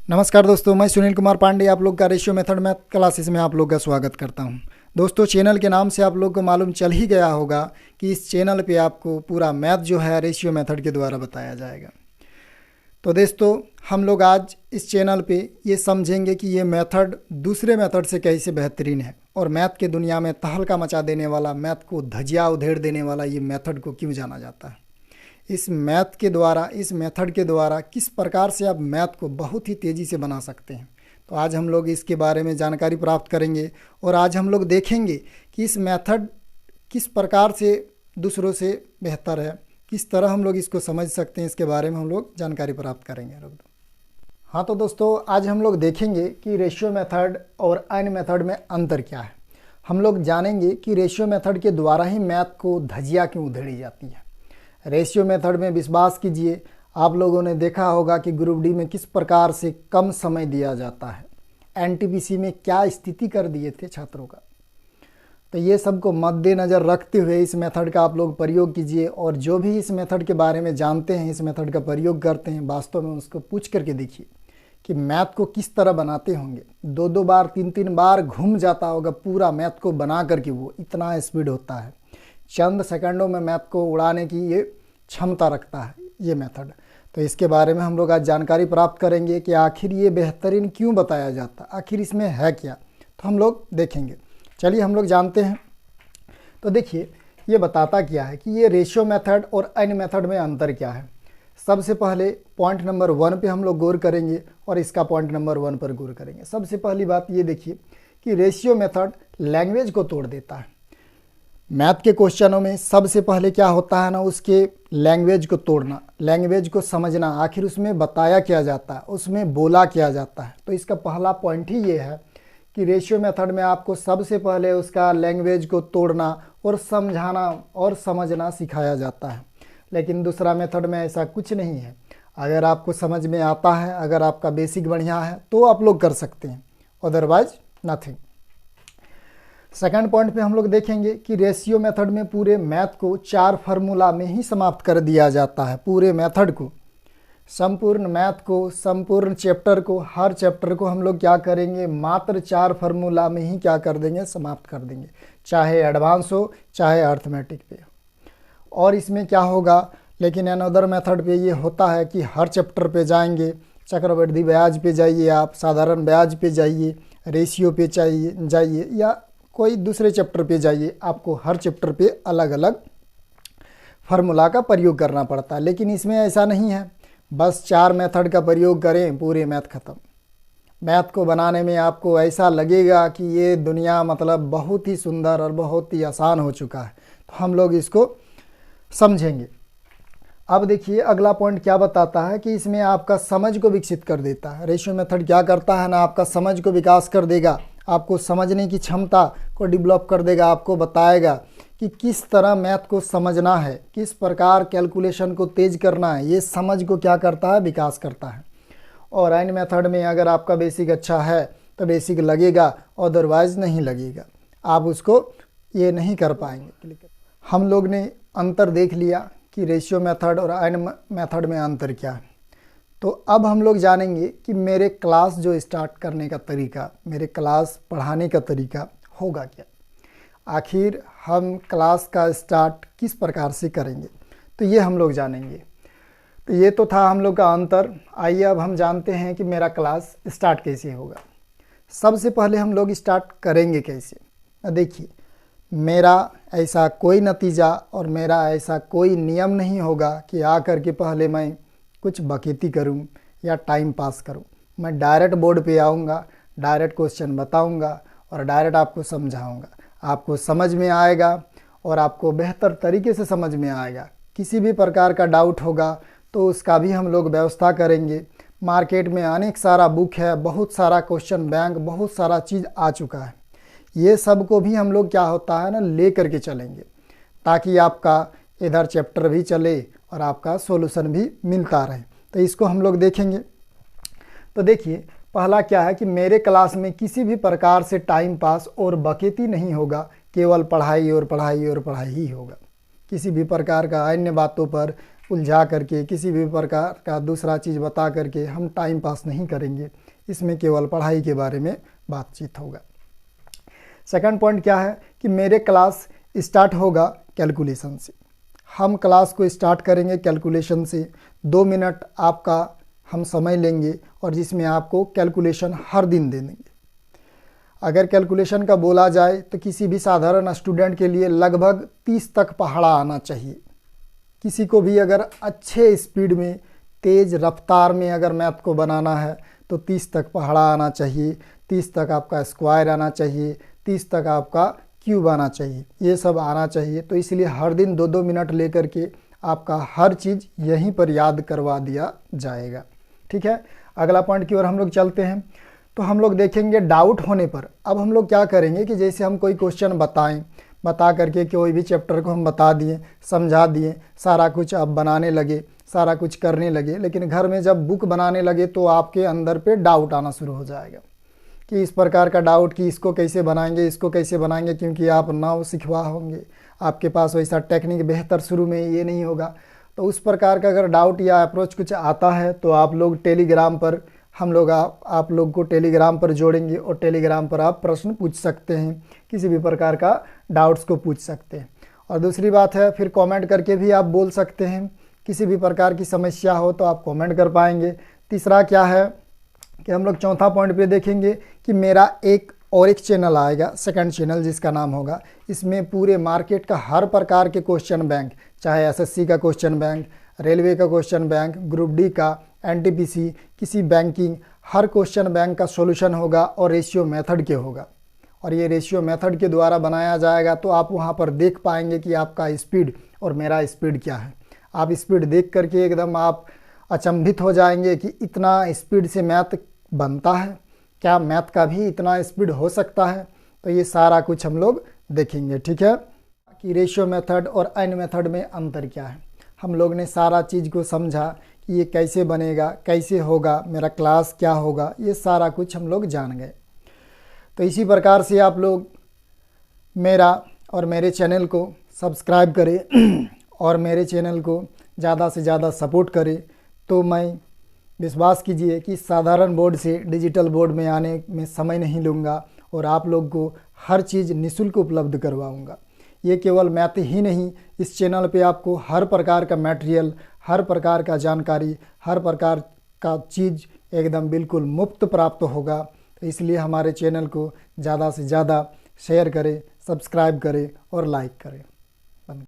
नमस्कार दोस्तों, मैं सुनील कुमार पांडे आप लोग का रेशियो मेथड मैथ क्लासेस में आप लोग का स्वागत करता हूं। दोस्तों, चैनल के नाम से आप लोग को मालूम चल ही गया होगा कि इस चैनल पे आपको पूरा मैथ जो है रेशियो मेथड के द्वारा बताया जाएगा। तो दोस्तों, हम लोग आज इस चैनल पे ये समझेंगे कि ये मेथड दूसरे मेथड से कैसे बेहतरीन है और मैथ के दुनिया में तहलका मचा देने वाला, मैथ को धजिया उधेड़ देने वाला ये मेथड को क्यों जाना जाता है। इस मेथड के द्वारा किस प्रकार से आप मैथ को बहुत ही तेज़ी से बना सकते हैं। तो आज हम लोग इसके बारे में जानकारी प्राप्त करेंगे और आज हम लोग देखेंगे कि इस मेथड किस प्रकार से दूसरों से बेहतर है, किस तरह हम लोग इसको समझ सकते हैं, इसके बारे में हम लोग जानकारी प्राप्त करेंगे। हाँ, तो दोस्तों आज हम लोग देखेंगे कि रेशियो मेथड और अन्य मेथड में अंतर क्या है। हम लोग जानेंगे कि रेशियो मेथड के द्वारा ही मैथ को धजिया क्यों उधेड़ी जाती है। रेशियो मेथड में विश्वास कीजिए, आप लोगों ने देखा होगा कि ग्रुप डी में किस प्रकार से कम समय दिया जाता है, एनटीपीसी में क्या स्थिति कर दिए थे छात्रों का। तो ये सबको मद्देनज़र रखते हुए इस मेथड का आप लोग प्रयोग कीजिए और जो भी इस मेथड के बारे में जानते हैं, इस मेथड का प्रयोग करते हैं, वास्तव में उसको पूछ करके देखिए कि मैथ को किस तरह बनाते होंगे। दो दो बार, तीन तीन बार घूम जाता होगा पूरा मैथ को बना करके, वो इतना स्पीड होता है। चंद सेकंडों में मैथ को उड़ाने की ये क्षमता रखता है ये मेथड। तो इसके बारे में हम लोग आज जानकारी प्राप्त करेंगे कि आखिर ये बेहतरीन क्यों बताया जाता है, आखिर इसमें है क्या, तो हम लोग देखेंगे। चलिए हम लोग जानते हैं। तो देखिए, ये बताता क्या है कि ये रेशियो मेथड और अन्य मेथड में अंतर क्या है। सबसे पहले पॉइंट नंबर 1 पे हम लोग गौर करेंगे और इसका पॉइंट नंबर 1 पर गौर करेंगे। सबसे पहली बात ये देखिए कि रेशियो मेथड लैंग्वेज को तोड़ देता है। मैथ के क्वेश्चनों में सबसे पहले क्या होता है ना, उसके लैंग्वेज को तोड़ना, लैंग्वेज को समझना, आखिर उसमें बताया क्या जाता है, उसमें बोला क्या जाता है। तो इसका पहला पॉइंट ही ये है कि रेशियो मेथड में आपको सबसे पहले उसका लैंग्वेज को तोड़ना और समझाना और समझना सिखाया जाता है। लेकिन दूसरा मेथड में ऐसा कुछ नहीं है। अगर आपको समझ में आता है, अगर आपका बेसिक बढ़िया है तो आप लोग कर सकते हैं, अदरवाइज नथिंग। सेकंड पॉइंट पे हम लोग देखेंगे कि रेशियो मेथड में पूरे मैथ को 4 फार्मूला में ही समाप्त कर दिया जाता है। पूरे मेथड को, संपूर्ण मैथ को, संपूर्ण चैप्टर को, हर चैप्टर को हम लोग क्या करेंगे, मात्र 4 फार्मूला में ही क्या कर देंगे, समाप्त कर देंगे, चाहे एडवांस हो चाहे अर्थमेटिक पे। और इसमें क्या होगा, लेकिन अनदर मेथड पे ये होता है कि हर चैप्टर पे जाएंगे, चक्रवृद्धि ब्याज पे जाइए, आप साधारण ब्याज पे जाइए, रेशियो पे जाइए या कोई दूसरे चैप्टर पे जाइए, आपको हर चैप्टर पे अलग अलग फार्मूला का प्रयोग करना पड़ता है। लेकिन इसमें ऐसा नहीं है, बस 4 मेथड का प्रयोग करें, पूरे मैथ ख़त्म। मैथ को बनाने में आपको ऐसा लगेगा कि ये दुनिया मतलब बहुत ही सुंदर और बहुत ही आसान हो चुका है। तो हम लोग इसको समझेंगे। अब देखिए अगला पॉइंट क्या बताता है कि इसमें आपका समझ को विकसित कर देता है। रेशियो मेथड क्या करता है ना, आपका समझ को विकास कर देगा, आपको समझने की क्षमता को डेवलप कर देगा, आपको बताएगा कि किस तरह मैथ को समझना है, किस प्रकार कैलकुलेशन को तेज करना है। ये समझ को क्या करता है, विकास करता है। और अन्य मेथड में अगर आपका बेसिक अच्छा है तो बेसिक लगेगा, अदरवाइज नहीं लगेगा, आप उसको ये नहीं कर पाएंगे। हम लोग ने अंतर देख लिया कि रेशियो मेथड और अन्य मेथड में अंतर क्या है। तो अब हम लोग जानेंगे कि मेरे क्लास जो स्टार्ट करने का तरीका, मेरे क्लास पढ़ाने का तरीका होगा क्या, आखिर हम क्लास का स्टार्ट किस प्रकार से करेंगे, तो ये हम लोग जानेंगे। तो ये तो था हम लोग का अंतर। आइए अब हम जानते हैं कि मेरा क्लास स्टार्ट कैसे होगा। सबसे पहले हम लोग स्टार्ट करेंगे कैसे। देखिए, मेरा ऐसा कोई नतीजा और मेरा ऐसा कोई नियम नहीं होगा कि आकर के पहले मैं कुछ बकेती करूं या टाइम पास करूं। मैं डायरेक्ट बोर्ड पे आऊँगा, डायरेक्ट क्वेश्चन बताऊंगा और डायरेक्ट आपको समझाऊंगा। आपको समझ में आएगा और आपको बेहतर तरीके से समझ में आएगा। किसी भी प्रकार का डाउट होगा तो उसका भी हम लोग व्यवस्था करेंगे। मार्केट में अनेक सारा बुक है, बहुत सारा क्वेश्चन बैंक, बहुत सारा चीज़ आ चुका है। ये सब को भी हम लोग क्या होता है ना, ले करके चलेंगे, ताकि आपका इधर चैप्टर भी चले और आपका सॉल्यूशन भी मिलता रहे। तो इसको हम लोग देखेंगे। तो देखिए, पहला क्या है कि मेरे क्लास में किसी भी प्रकार से टाइम पास और बकेती नहीं होगा, केवल पढ़ाई और पढ़ाई और पढ़ाई ही होगा। किसी भी प्रकार का अन्य बातों पर उलझा करके, किसी भी प्रकार का दूसरा चीज़ बता करके हम टाइम पास नहीं करेंगे। इसमें केवल पढ़ाई के बारे में बातचीत होगा। सेकंड पॉइंट क्या है कि मेरे क्लास स्टार्ट होगा कैलकुलेशन से। हम क्लास को स्टार्ट करेंगे कैलकुलेशन से। 2 मिनट आपका हम समय लेंगे और जिसमें आपको कैलकुलेशन हर दिन दे देंगे। अगर कैलकुलेशन का बोला जाए तो किसी भी साधारण स्टूडेंट के लिए लगभग 30 तक पहाड़ा आना चाहिए। किसी को भी अगर अच्छे स्पीड में, तेज़ रफ्तार में अगर मैथ को बनाना है तो 30 तक पहाड़ा आना चाहिए, 30 तक आपका स्क्वायर आना चाहिए, 30 तक आपका क्यूब आना चाहिए, ये सब आना चाहिए। तो इसलिए हर दिन 2-2 मिनट लेकर के आपका हर चीज़ यहीं पर याद करवा दिया जाएगा। ठीक है, अगला पॉइंट की ओर हम लोग चलते हैं। तो हम लोग देखेंगे डाउट होने पर अब हम लोग क्या करेंगे कि जैसे हम कोई क्वेश्चन बता करके कोई भी चैप्टर को हम बता दिए, समझा दिए, सारा कुछ अब बनाने लगे, सारा कुछ करने लगे, लेकिन घर में जब बुक बनाने लगे तो आपके अंदर पे डाउट आना शुरू हो जाएगा कि इस प्रकार का डाउट कि इसको कैसे बनाएंगे, इसको कैसे बनाएंगे, क्योंकि आप नाव सिखवा होंगे, आपके पास वैसा टेक्निक बेहतर शुरू में ये नहीं होगा। तो उस प्रकार का अगर डाउट या अप्रोच कुछ आता है तो आप लोग टेलीग्राम पर, हम लोग आप लोग को टेलीग्राम पर जोड़ेंगे और टेलीग्राम पर आप प्रश्न पूछ सकते हैं, किसी भी प्रकार का डाउट्स को पूछ सकते हैं। और दूसरी बात है फिर कमेंट करके भी आप बोल सकते हैं, किसी भी प्रकार की समस्या हो तो आप कमेंट कर पाएंगे। तीसरा क्या है कि हम लोग चौथा पॉइंट पे देखेंगे कि मेरा एक चैनल आएगा, सेकंड चैनल, जिसका नाम होगा, इसमें पूरे मार्केट का हर प्रकार के क्वेश्चन बैंक, चाहे एसएससी का क्वेश्चन बैंक, रेलवे का क्वेश्चन बैंक, ग्रुप डी का, एनटीपीसी, किसी बैंकिंग, हर क्वेश्चन बैंक का सॉल्यूशन होगा और रेशियो मेथड के होगा। और ये रेशियो मेथड के द्वारा बनाया जाएगा तो आप वहाँ पर देख पाएंगे कि आपका स्पीड और मेरा स्पीड क्या है। आप स्पीड देख करके एकदम आप अचंभित हो जाएंगे कि इतना स्पीड से मैथ बनता है, क्या मैथ का भी इतना स्पीड हो सकता है। तो ये सारा कुछ हम लोग देखेंगे। ठीक है, कि रेशियो मेथड और अन्य मेथड में अंतर क्या है। हम लोग ने सारा चीज़ को समझा कि ये कैसे बनेगा, कैसे होगा, मेरा क्लास क्या होगा, ये सारा कुछ हम लोग जान गए। तो इसी प्रकार से आप लोग मेरा और मेरे चैनल को सब्सक्राइब करें और मेरे चैनल को ज़्यादा से ज़्यादा सपोर्ट करें। तो मैं विश्वास कीजिए कि साधारण बोर्ड से डिजिटल बोर्ड में आने में समय नहीं लूँगा और आप लोग को हर चीज़ निःशुल्क उपलब्ध करवाऊँगा। ये केवल मैथ ही नहीं, इस चैनल पे आपको हर प्रकार का मटेरियल, हर प्रकार का जानकारी, हर प्रकार का चीज़ एकदम बिल्कुल मुफ्त प्राप्त होगा। तो इसलिए हमारे चैनल को ज़्यादा से ज़्यादा शेयर करें, सब्सक्राइब करें और लाइक करें।